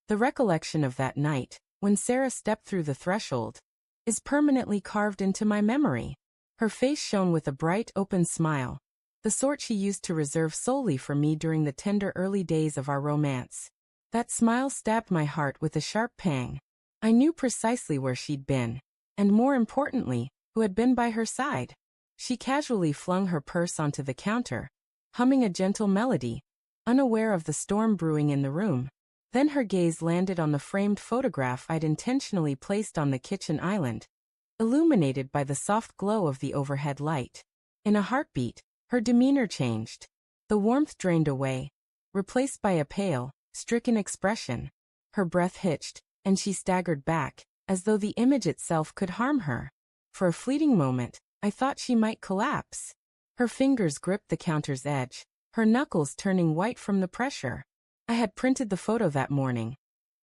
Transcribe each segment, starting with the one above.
The recollection of that night, when Sarah stepped through the threshold, is permanently carved into my memory. Her face shone with a bright, open smile, the sort she used to reserve solely for me during the tender early days of our romance. That smile stabbed my heart with a sharp pang. I knew precisely where she'd been, and more importantly, who had been by her side. She casually flung her purse onto the counter, humming a gentle melody, unaware of the storm brewing in the room. Then her gaze landed on the framed photograph I'd intentionally placed on the kitchen island, illuminated by the soft glow of the overhead light. In a heartbeat, her demeanor changed. The warmth drained away, replaced by a pale, stricken expression. Her breath hitched, and she staggered back, as though the image itself could harm her. For a fleeting moment, I thought she might collapse. Her fingers gripped the counter's edge, her knuckles turning white from the pressure. I had printed the photo that morning,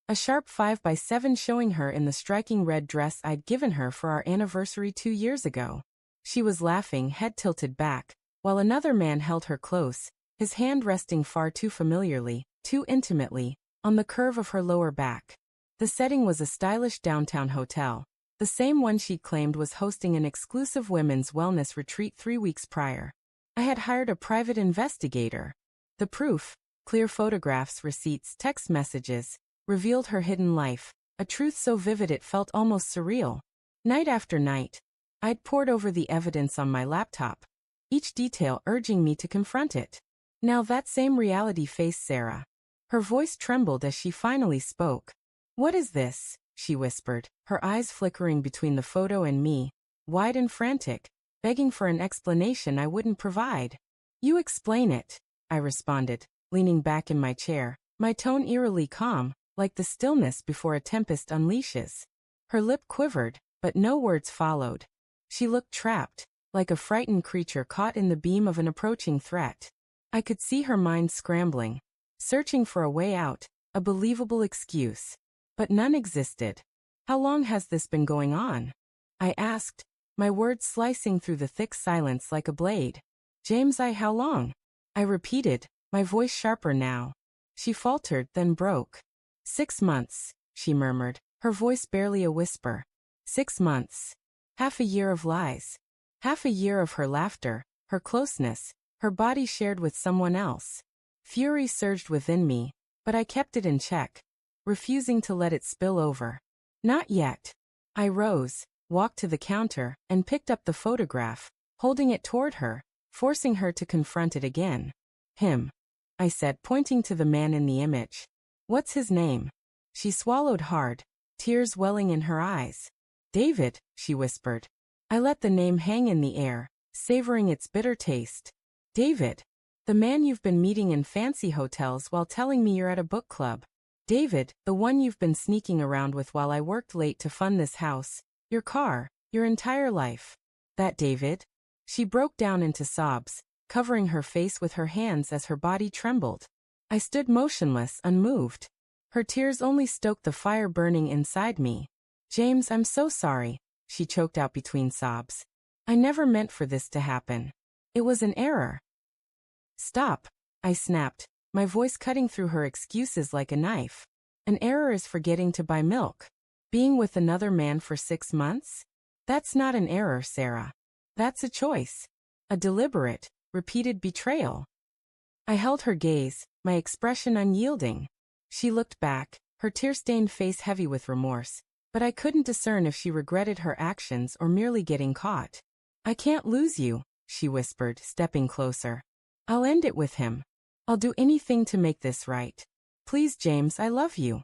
a sharp 5x7 showing her in the striking red dress I'd given her for our anniversary 2 years ago. She was laughing, head tilted back, while another man held her close, his hand resting far too familiarly, too intimately, on the curve of her lower back. The setting was a stylish downtown hotel, the same one she'd claimed was hosting an exclusive women's wellness retreat 3 weeks prior. I had hired a private investigator. The proof, clear photographs, receipts, text messages, revealed her hidden life, a truth so vivid it felt almost surreal. Night after night, I'd pored over the evidence on my laptop, each detail urging me to confront it. Now that same reality faced Sarah. Her voice trembled as she finally spoke. "What is this?" she whispered, her eyes flickering between the photo and me, wide and frantic, begging for an explanation I wouldn't provide. "You explain it," I responded, leaning back in my chair, my tone eerily calm, like the stillness before a tempest unleashes. Her lip quivered, but no words followed. She looked trapped, like a frightened creature caught in the beam of an approaching threat. I could see her mind scrambling, searching for a way out, a believable excuse. But none existed. "How long has this been going on?" I asked, my words slicing through the thick silence like a blade. "James, how long?" I repeated, my voice sharper now. She faltered, then broke. 6 months, she murmured, her voice barely a whisper. 6 months. Half a year of lies. Half a year of her laughter, her closeness, her body shared with someone else. Fury surged within me, but I kept it in check, refusing to let it spill over. "Not yet." I rose, walked to the counter, and picked up the photograph, holding it toward her, forcing her to confront it again. "Him," I said, pointing to the man in the image. "What's his name?" She swallowed hard, tears welling in her eyes. "David," she whispered. I let the name hang in the air, savoring its bitter taste. "David. The man you've been meeting in fancy hotels while telling me you're at a book club. David, the one you've been sneaking around with while I worked late to fund this house, your car, your entire life. That David?" She broke down into sobs, covering her face with her hands as her body trembled. I stood motionless, unmoved. Her tears only stoked the fire burning inside me. "James, I'm so sorry," she choked out between sobs. "I never meant for this to happen. It was an error." "Stop," I snapped, my voice cutting through her excuses like a knife. "An error is forgetting to buy milk. Being with another man for 6 months? That's not an error, Sarah. That's a choice. A deliberate, repeated betrayal." I held her gaze, my expression unyielding. She looked back, her tear-stained face heavy with remorse, but I couldn't discern if she regretted her actions or merely getting caught. "I can't lose you," she whispered, stepping closer. "I'll end it with him. I'll do anything to make this right. Please, James, I love you."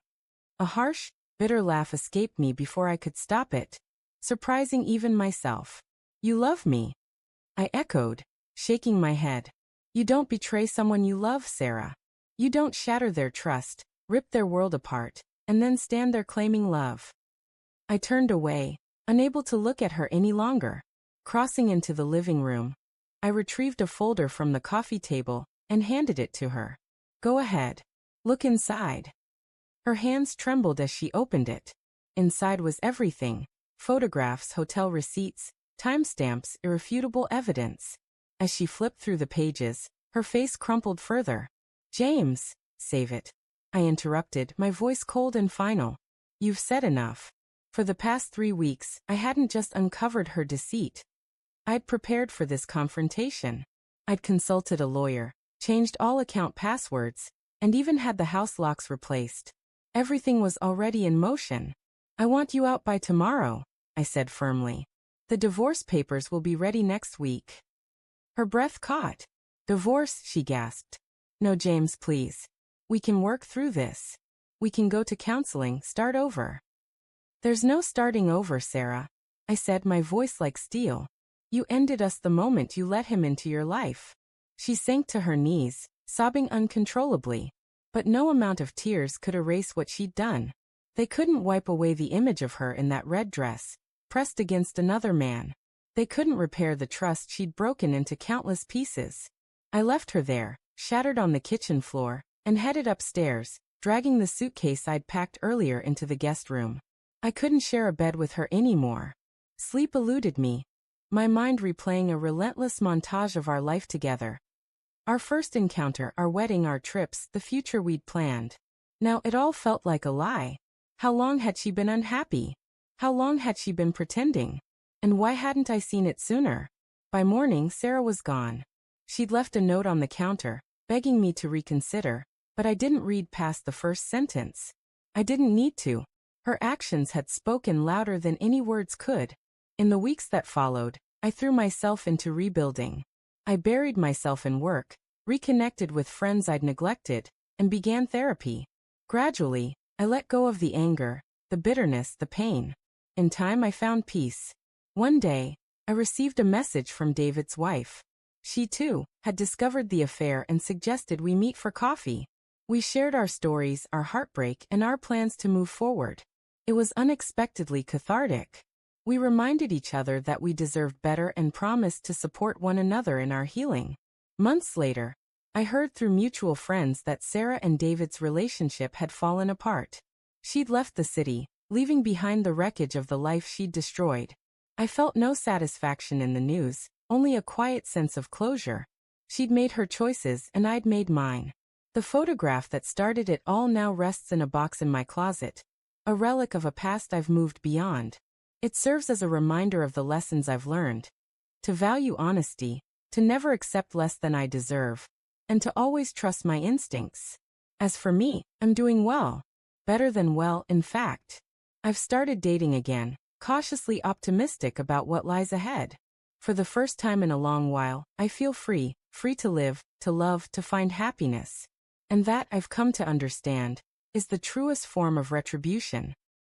A harsh, bitter laugh escaped me before I could stop it, surprising even myself. "You love me?" I echoed, shaking my head. "You don't betray someone you love, Sarah. You don't shatter their trust, rip their world apart, and then stand there claiming love." I turned away, unable to look at her any longer. Crossing into the living room, I retrieved a folder from the coffee table and handed it to her. "Go ahead. Look inside." Her hands trembled as she opened it. Inside was everything: photographs, hotel receipts, timestamps, irrefutable evidence. As she flipped through the pages, her face crumpled further. "James, save it. I interrupted, my voice cold and final. You've said enough. For the past 3 weeks, I hadn't just uncovered her deceit. I'd prepared for this confrontation. I'd consulted a lawyer, changed all account passwords, and even had the house locks replaced. Everything was already in motion. I want you out by tomorrow, I said firmly. The divorce papers will be ready next week. Her breath caught. Divorce, she gasped. No, James, please. We can work through this. We can go to counseling, start over. There's no starting over, Sarah, I said, my voice like steel. You ended us the moment you let him into your life. She sank to her knees, sobbing uncontrollably. But no amount of tears could erase what she'd done. They couldn't wipe away the image of her in that red dress, pressed against another man. They couldn't repair the trust she'd broken into countless pieces. I left her there, shattered on the kitchen floor, and headed upstairs, dragging the suitcase I'd packed earlier into the guest room. I couldn't share a bed with her anymore. Sleep eluded me, my mind replaying a relentless montage of our life together. Our first encounter, our wedding, our trips, the future we'd planned. Now it all felt like a lie. How long had she been unhappy? How long had she been pretending? And why hadn't I seen it sooner? By morning, Sarah was gone. She'd left a note on the counter, begging me to reconsider, but I didn't read past the first sentence. I didn't need to. Her actions had spoken louder than any words could. In the weeks that followed, I threw myself into rebuilding. I buried myself in work, reconnected with friends I'd neglected, and began therapy. Gradually, I let go of the anger, the bitterness, the pain. In time, I found peace. One day, I received a message from David's wife. She, too, had discovered the affair and suggested we meet for coffee. We shared our stories, our heartbreak, and our plans to move forward. It was unexpectedly cathartic. We reminded each other that we deserved better and promised to support one another in our healing. Months later, I heard through mutual friends that Sarah and David's relationship had fallen apart. She'd left the city, leaving behind the wreckage of the life she'd destroyed. I felt no satisfaction in the news, only a quiet sense of closure. She'd made her choices and I'd made mine. The photograph that started it all now rests in a box in my closet, a relic of a past I've moved beyond. It serves as a reminder of the lessons I've learned. To value honesty, to never accept less than I deserve, and to always trust my instincts. As for me, I'm doing well. Better than well, in fact. I've started dating again, cautiously optimistic about what lies ahead. For the first time in a long while, I feel free to live, to love, to find happiness. And that, I've come to understand, is the truest form of retribution.